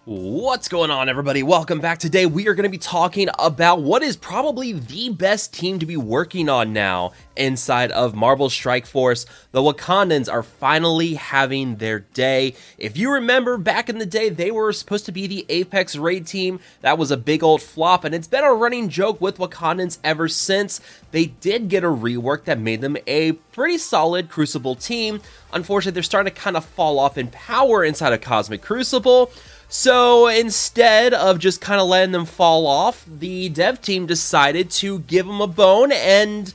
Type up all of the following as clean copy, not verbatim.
What's going on, everybody? Welcome back. Today we are going to be talking about what is probably the best team to be working on now inside of Marvel Strike Force. The Wakandans are finally having their day. If you remember back in the day, they were supposed to be the Apex raid team. That was a big old flop, and it's been a running joke with Wakandans ever since. They did get a rework that made them a pretty solid Crucible team. Unfortunately, they're starting to kind of fall off in power inside of Cosmic Crucible. So instead of just kind of letting them fall off, the dev team decided to give them a bone and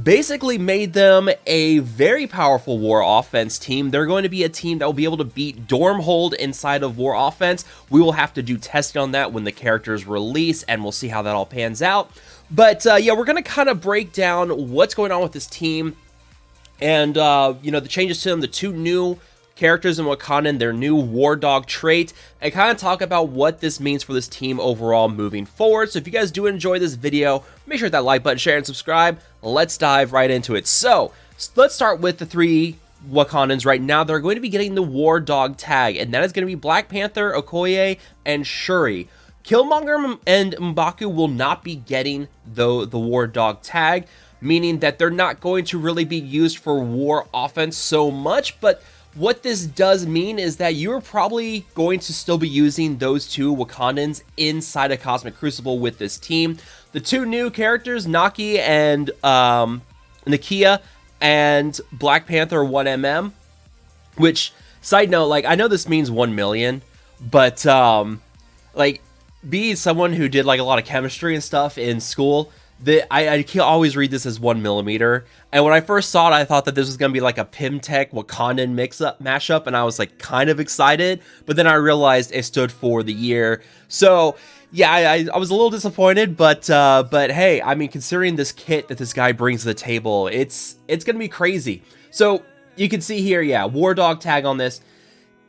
basically made them a very powerful War Offense team. They're going to be a team that will be able to beat Stormhold inside of War Offense. We will have to do testing on that when the characters release, and we'll see how that all pans out. But yeah, we're going to kind of break down what's going on with this team and, you know, the changes to them, the two new characters in Wakandan, their new War Dog trait, and kind of talk about what this means for this team overall moving forward. So if you guys do enjoy this video, make sure to hit that like button, share, and subscribe. Let's dive right into it. So let's start with the three Wakandans right now. They're going to be getting the War Dog tag, and that is going to be Black Panther, Okoye, and Shuri. Killmonger and M'Baku will not be getting the War Dog tag, meaning that they're not going to really be used for War Offense so much, but what this does mean is that you're probably going to still be using those two Wakandans inside of Cosmic Crucible with this team. The two new characters, Nakia and Nakia, and Black Panther 1mm, which, side note, like, I know this means 1 million, but, like, being someone who did, like, a lot of chemistry and stuff in school, I can always read this as 1 millimeter. And when I first saw it, I thought that this was going to be like a Pimtech Wakandan mashup, and I was like kind of excited, but then I realized it stood for the year. So yeah, I was a little disappointed, but hey, I mean, considering this kit that this guy brings to the table, it's going to be crazy. So you can see here, yeah, War Dog tag on this.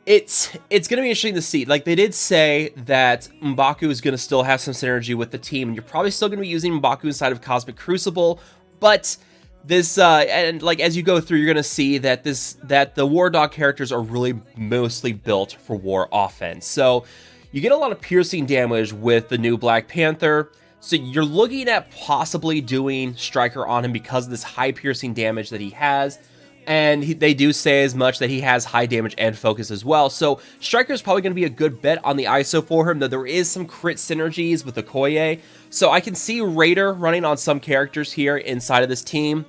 It's going to be interesting to see. Like, they did say that M'Baku is going to still have some synergy with the team, and you're probably still going to be using M'Baku inside of Cosmic Crucible, but this, and like, as you go through, you're going to see that the War Dog characters are really mostly built for War Offense. So you get a lot of piercing damage with the new Black Panther, so you're looking at possibly doing Striker on him because of this high piercing damage that he has. And they do say as much that he has high damage and focus as well. So Striker is probably going to be a good bet on the ISO for him, though there is some crit synergies with Okoye. So I can see Raider running on some characters here inside of this team.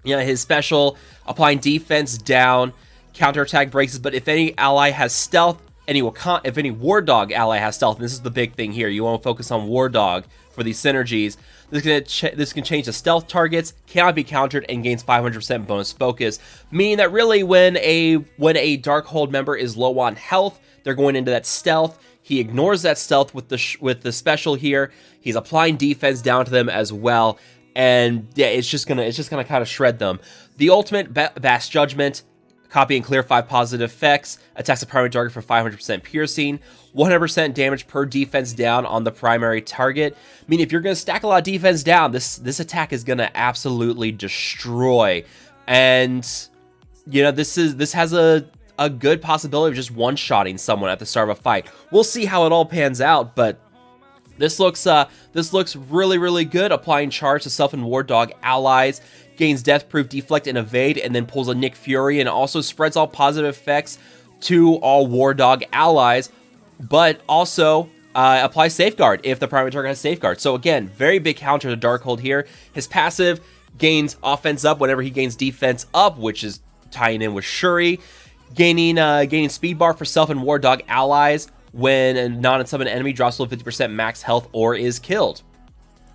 You know, his special, applying defense down, counterattack breaks, but if any ally has stealth, if any War Dog ally has stealth, and this is the big thing here, you want to focus on War Dog for these synergies. This can change the stealth targets, cannot be countered, and gains 500% bonus focus, meaning that really when a Darkhold member is low on health, they're going into that stealth. He ignores that stealth with the special here. He's applying defense down to them as well, and yeah, it's just gonna kind of shred them. The ultimate Vast Judgment. Copy and clear 5 positive effects, attacks a primary target for 500% piercing, 100% damage per defense down on the primary target. I mean, if you're going to stack a lot of defense down, this attack is going to absolutely destroy. And, you know, this has a good possibility of just one-shotting someone at the start of a fight. We'll see how it all pans out, but this looks really, really good. Applying charge to self and War Dog allies, gains death proof, deflect, and evade, and then pulls a Nick Fury, and also spreads all positive effects to all War Dog allies, but also applies safeguard if the primary target has safeguard. So again, very big counter to Darkhold here. His passive gains offense up whenever he gains defense up, which is tying in with Shuri, gaining speed bar for self and War Dog allies when a non-summoned enemy drops below 50% max health or is killed.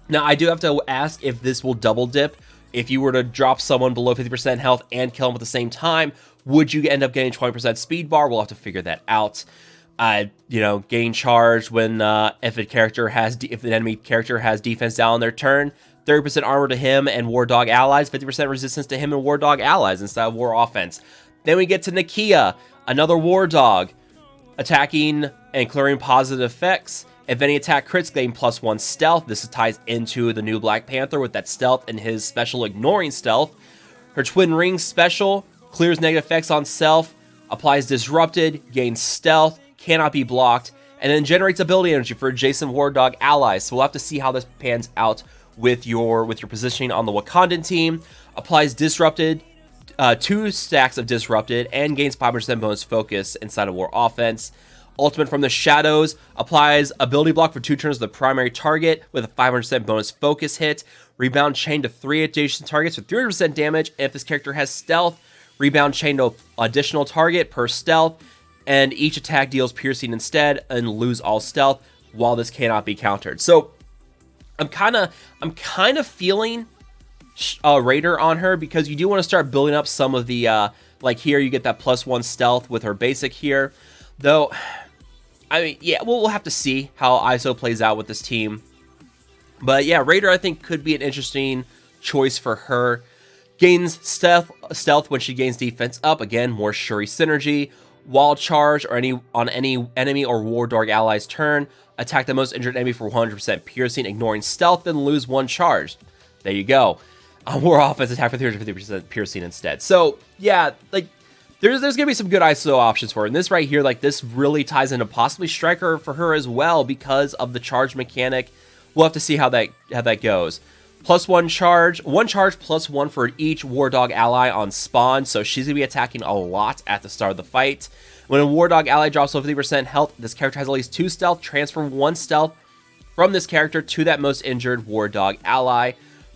Now, I do have to ask if this will double dip. If you were to drop someone below 50% health and kill them at the same time, would you end up getting 20% speed bar? We'll have to figure that out. You know, gain charge when if an enemy character has defense down on their turn, 30% armor to him and War Dog allies, 50% resistance to him and War Dog allies instead of War Offense. Then we get to Nakia, another War Dog, attacking and clearing positive effects. If any attack crits, gain +1 stealth. This ties into the new Black Panther with that stealth and his special ignoring stealth. Her Twin Rings special clears negative effects on self, applies disrupted, gains stealth, cannot be blocked, and then generates ability energy for adjacent War Dog allies. So we'll have to see how this pans out with your positioning on the Wakandan team. Applies Disrupted, 2 stacks of Disrupted, and gains 5% bonus focus inside of War Offense. Ultimate from the Shadows applies ability block for 2 turns to the primary target with a 500% bonus focus hit. Rebound chain to 3 adjacent targets for 300% damage. And if this character has stealth, rebound chain to additional target per stealth, and each attack deals piercing instead and lose all stealth while this cannot be countered. So I'm kind of feeling Raider on her, because you do want to start building up some of the like here you get that +1 stealth with her basic here, though. I mean, yeah, we'll have to see how ISO plays out with this team. But yeah, Raider I think could be an interesting choice for her. Gains stealth when she gains defense up. Again, more Shuri synergy. Wall charge or on any enemy or War Dog ally's turn. Attack the most injured enemy for 100% piercing, ignoring stealth, then lose 1 charge. There you go. War offense attack for 350% piercing instead. So yeah, like there's gonna be some good ISO options for her. And this right here, like this really ties into possibly Striker for her as well because of the charge mechanic. We'll have to see how that goes. +1 charge, 1 charge +1 for each War Dog ally on spawn. So she's gonna be attacking a lot at the start of the fight. When a War Dog ally drops below 50% health, this character has at least 2 stealth. Transfer 1 stealth from this character to that most injured War Dog ally.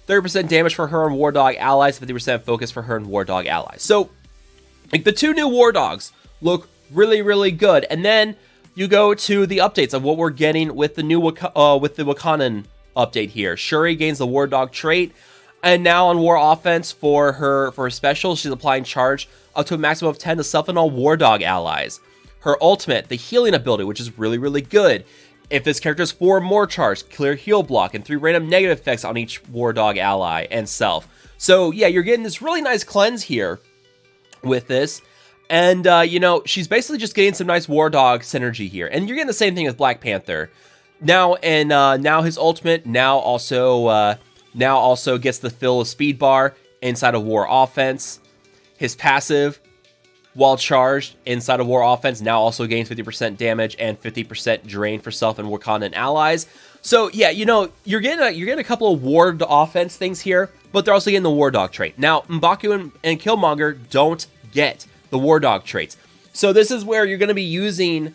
30% damage for her and War Dog allies, 50% focus for her and War Dog allies. So, like, the 2 new War Dogs look really, really good. And then you go to the updates of what we're getting with the new with the Wakandan update here. Shuri gains the War Dog trait, and now on War Offense for her special, she's applying charge up to a maximum of 10 to self and all War Dog allies. Her ultimate, the healing ability, which is really, really good. If this character has 4 more charge, clear heal block, and 3 random negative effects on each War Dog ally and self. So yeah, you're getting this really nice cleanse here with this. And, you know, she's basically just getting some nice War Dog synergy here. And you're getting the same thing as Black Panther. Now, and now his ultimate now also gets the fill of speed bar inside of War Offense. His passive, while charged inside of War Offense, now also gains 50% damage and 50% drain for self and Wakandan allies. So yeah, you know, you're getting a couple of War Offense things here, but they're also getting the War Dog trait. Now, M'Baku and Killmonger don't get the War Dog traits. So this is where you're going to be using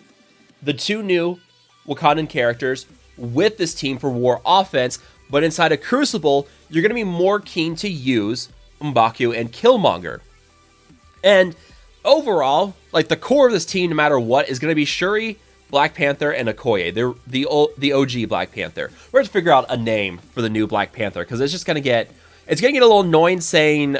the 2 new Wakandan characters with this team for War Offense, but inside of Crucible, you're going to be more keen to use M'Baku and Killmonger. And overall, like the core of this team, no matter what, is going to be Shuri, Black Panther, and Okoye. They're the OG Black Panther. We're going to figure out a name for the new Black Panther, because it's just going to get a little annoying saying,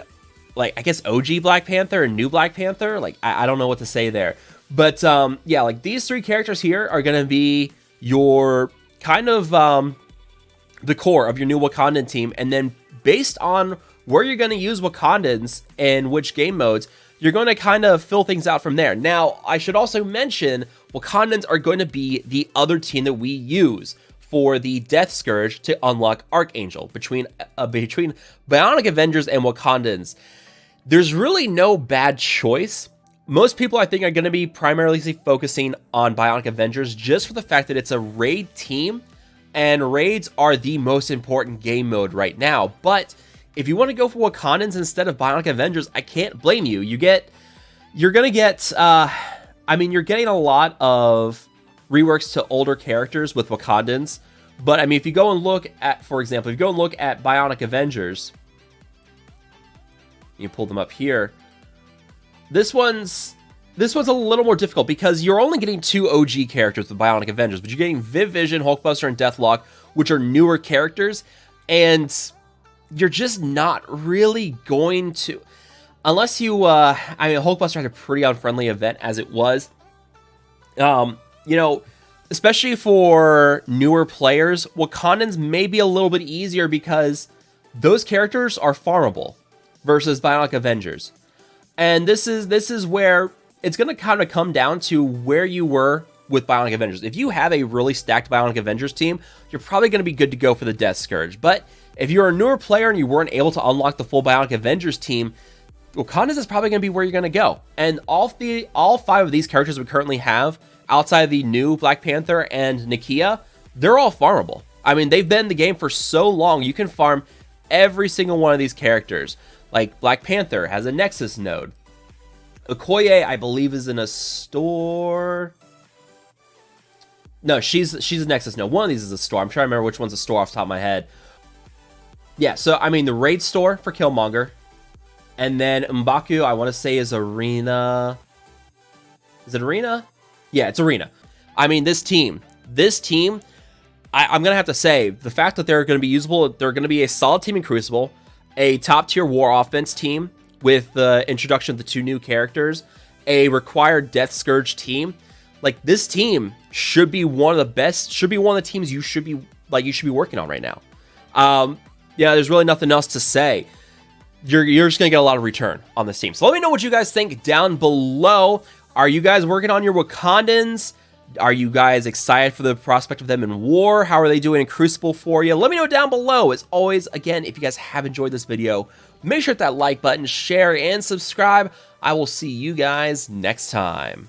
like, I guess OG Black Panther and new Black Panther. Like, I don't know what to say there. But yeah, like these 3 characters here are going to be your kind of the core of your new Wakandan team. And then based on where you're going to use Wakandans and which game modes, you're going to kind of fill things out from there. Now, I should also mention Wakandans are going to be the other team that we use for the Death Scourge to unlock Archangel. Between Bionic Avengers and Wakandans, there's really no bad choice. Most people, I think, are going to be primarily focusing on Bionic Avengers just for the fact that it's a raid team, and raids are the most important game mode right now. But if you want to go for Wakandans instead of Bionic Avengers, I can't blame you. You're going to get, you're getting a lot of reworks to older characters with Wakandans. But, I mean, if you go and look at, for example, if you go and look at Bionic Avengers, you pull them up here. This one's a little more difficult because you're only getting 2 OG characters with Bionic Avengers, but you're getting Viv Vision, Hulkbuster, and Deathlock, which are newer characters, and you're just not really going to, unless you, Hulkbuster had a pretty unfriendly event as it was. You know, especially for newer players, Wakandans may be a little bit easier because those characters are farmable versus Bionic Avengers. And this is where it's going to kind of come down to where you were with Bionic Avengers. If you have a really stacked Bionic Avengers team, you're probably going to be good to go for the Death Scourge. But if you're a newer player and you weren't able to unlock the full Bionic Avengers team, Wakandans is probably going to be where you're going to go. And all 5 of these characters we currently have outside of the new Black Panther and Nakia, they're all farmable. I mean, they've been in the game for so long, you can farm every single one of these characters. Like, Black Panther has a Nexus node. Okoye, I believe, is in a store. No, she's a Nexus node. One of these is a store. I'm trying to remember which one's a store off the top of my head. Yeah, so, I mean, the raid store for Killmonger. And then M'Baku, I want to say, is Arena. Is it Arena? Yeah, it's Arena. I mean, this team, I'm going to have to say, the fact that they're going to be usable, they're going to be a solid team in Crucible, a top-tier war offense team with the introduction of the 2 new characters, a required Death Scourge team. Like, this team should be one of the best, should be one of the teams you should be working on right now. Yeah, there's really nothing else to say. You're just going to get a lot of return on this team. So let me know what you guys think down below. Are you guys working on your Wakandans? Are you guys excited for the prospect of them in war? How are they doing in Crucible for you? Let me know down below. As always, again, if you guys have enjoyed this video, make sure to hit that like button, share, and subscribe. I will see you guys next time.